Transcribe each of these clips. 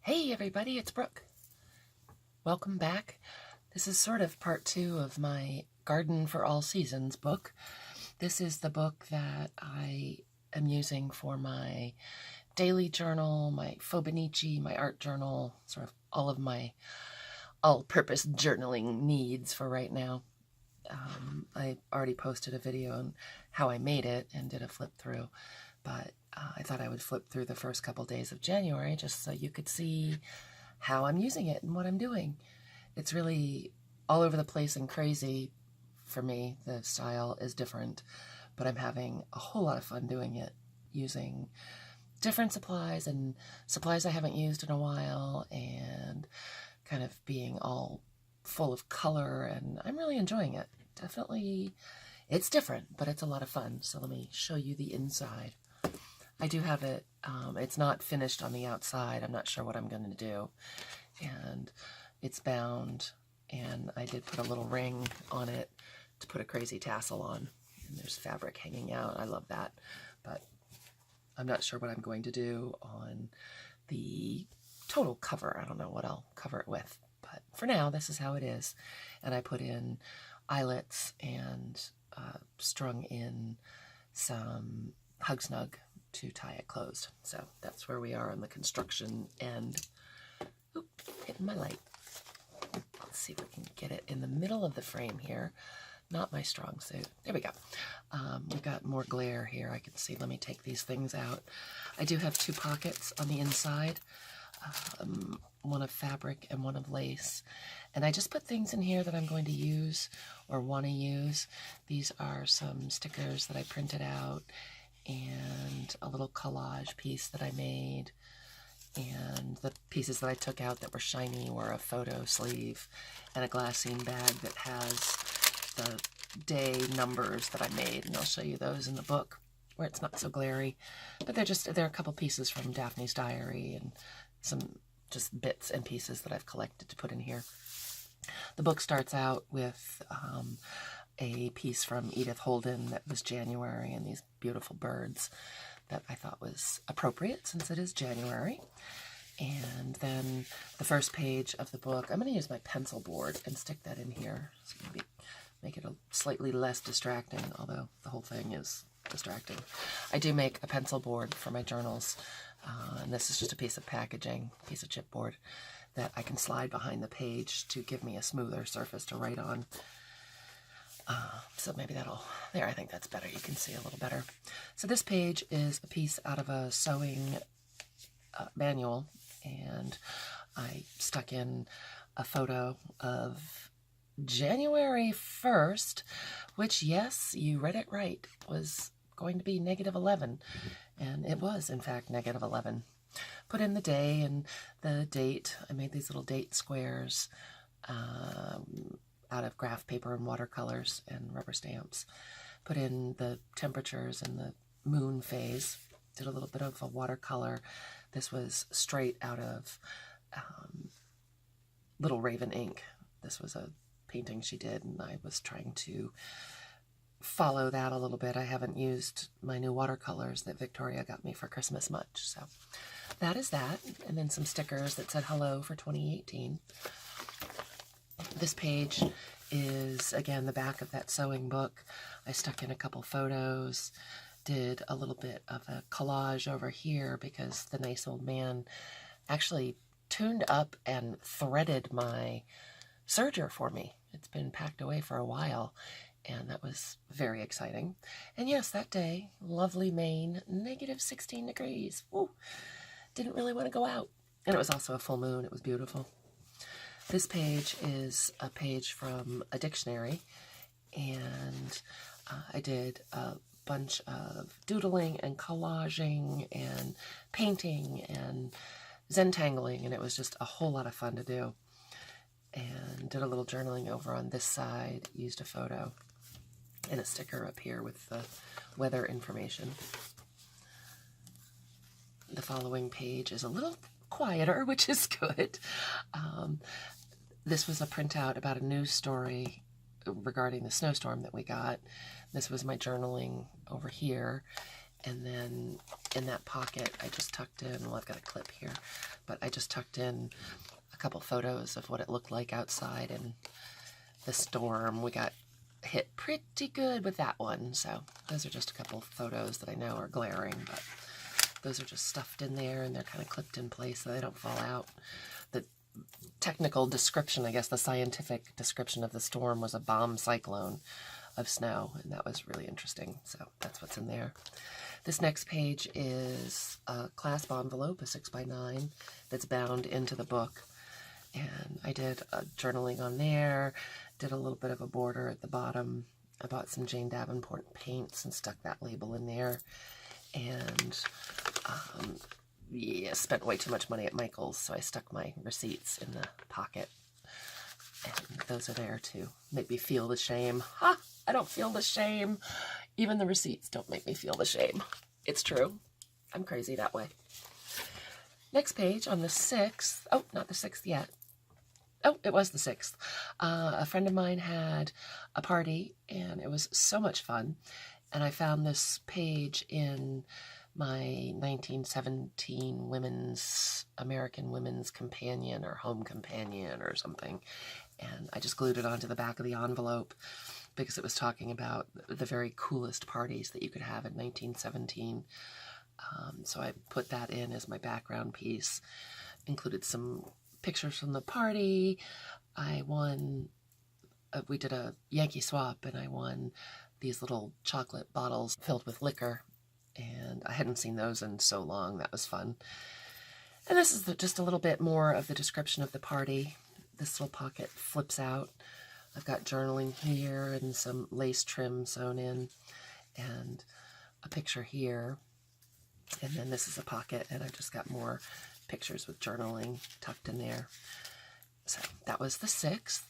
Hey everybody, it's Brooke. Welcome back. This is sort of part 2 of my Garden for All Seasons book. This is the book that I am using for my daily journal, my Fauxbonochi, my art journal, sort of all of my all-purpose journaling needs for right now. I already posted a video on how I made it and did a flip through, but I thought I would flip through the first couple days of January just so you could see how I'm using it and what I'm doing. It's really all over the place and crazy for me. The style is different, but I'm having a whole lot of fun doing it, using different supplies and supplies I haven't used in a while, and kind of being all full of color, and I'm really enjoying it. Definitely, it's different, but it's a lot of fun. So let me show you the inside. I do have it, it's not finished on the outside. I'm not sure what I'm going to do. And it's bound, and I did put a little ring on it to put a crazy tassel on. And there's fabric hanging out. I love that. But I'm not sure what I'm going to do on the total cover. I don't know what I'll cover it with. But for now, this is how it is. And I put in eyelets and strung in some Hug Snug to tie it closed. So that's where we are on the construction end. Oop, hitting my light. Let's see if we can get it in the middle of the frame here. Not my strong suit. There we go. We've got more glare here. I can see. Let me take these things out. I do have 2 pockets on the inside. One of fabric and one of lace. And I just put things in here that I'm going to use or want to use. These are some stickers that I printed out, and a little collage piece that I made. And the pieces that I took out that were shiny were a photo sleeve and a glassine bag that has the day numbers that I made, and I'll show you those in the book where it's not so glary. But they're a couple pieces from Daphne's diary and some just bits and pieces that I've collected to put in here. The book starts out with a piece from Edith Holden that was January, and these beautiful birds that I thought was appropriate since it is January. And then the first page of the book, I'm going to use my pencil board and stick that in here. It's going to make it a slightly less distracting, although the whole thing is distracting. I do make a pencil board for my journals, and this is just a piece of packaging, piece of chipboard that I can slide behind the page to give me a smoother surface to write on. So maybe there, I think that's better. You can see a little better. So this page is a piece out of a sewing manual, and I stuck in a photo of January 1st, which, yes, you read it right, was going to be -11, and it was, in fact, -11. Put in the day and the date. I made these little date squares out of graph paper and watercolors and rubber stamps. Put in the temperatures and the moon phase. Did a little bit of a watercolor. This was straight out of Little Raven ink. This was a painting she did, and I was trying to follow that a little bit. I haven't used my new watercolors that Victoria got me for Christmas much, so that is that. And then some stickers that said hello for 2018. This page is, again, the back of that sewing book. I stuck in a couple photos, did a little bit of a collage over here because the nice old man actually tuned up and threaded my serger for me. It's been packed away for a while, and that was very exciting. And yes, that day, lovely Maine, -16 degrees. Woo! Didn't really want to go out. And it was also a full moon. It was beautiful. This page is a page from a dictionary, and I did a bunch of doodling and collaging and painting and Zentangling, and it was just a whole lot of fun to do. And did a little journaling over on this side, used a photo and a sticker up here with the weather information. The following page is a little quieter, which is good. This was a printout about a news story regarding the snowstorm that we got. This was my journaling over here, And then in that pocket, I just tucked in, well, I've got a clip here, but I just tucked in a couple photos of what it looked like outside in the storm. We got hit pretty good with that one, so those are just a couple photos that I know are glaring, but those are just stuffed in there, and they're kind of clipped in place so they don't fall out. The technical description, I guess the scientific description of the storm was a bomb cyclone of snow, and that was really interesting, so that's what's in there. This next page is a clasp envelope, a 6x9, that's bound into the book, and I did a journaling on there, did a little bit of a border at the bottom. I bought some Jane Davenport paints and stuck that label in there, and yeah, spent way too much money at Michael's, so I stuck my receipts in the pocket, and those are there to make me feel the shame. Ha! I don't feel the shame. Even the receipts don't make me feel the shame. It's true. I'm crazy that way. Next page on the 6th. Oh, not the 6th yet. Oh, it was the 6th. A friend of mine had a party, and it was so much fun. And I found this page in my 1917 American Women's Companion or Home Companion or something. And I just glued it onto the back of the envelope because it was talking about the very coolest parties that you could have in 1917. So I put that in as my background piece. Included some pictures from the party. I won, we did a Yankee swap, and I won these little chocolate bottles filled with liquor, and I hadn't seen those in so long. That was fun. And this is just a little bit more of the description of the party. This little pocket flips out. I've got journaling here and some lace trim sewn in, and a picture here. And then this is a pocket, and I've just got more pictures with journaling tucked in there. So that was the 6th.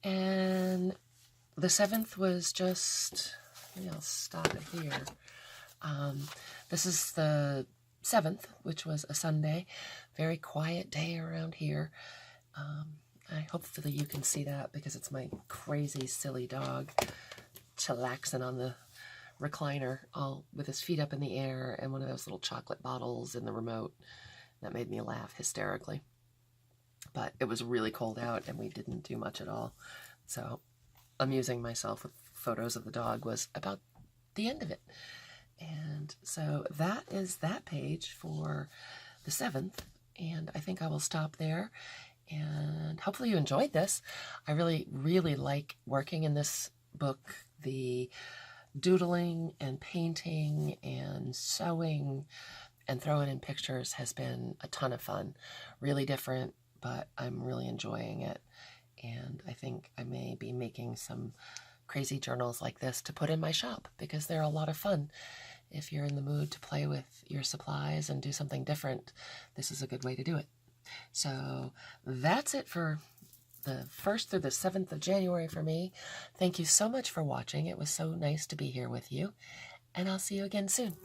And the 7th was just, maybe I'll stop it here. This is the 7th, which was a Sunday. Very quiet day around here. Hopefully you can see that because it's my crazy, silly dog chillaxing on the recliner, all with his feet up in the air and one of those little chocolate bottles in the remote. That made me laugh hysterically. But it was really cold out and we didn't do much at all. So amusing myself with photos of the dog was about the end of it. And so that is that page for the 7th. And I think I will stop there. And hopefully you enjoyed this. I really, really like working in this book. The doodling and painting and sewing and throwing in pictures has been a ton of fun. Really different, but I'm really enjoying it. And I think I may be making some crazy journals like this to put in my shop because they're a lot of fun. If you're in the mood to play with your supplies and do something different, this is a good way to do it. So that's it for the 1st through the 7th of January for me. Thank you so much for watching. It was so nice to be here with you, and I'll see you again soon.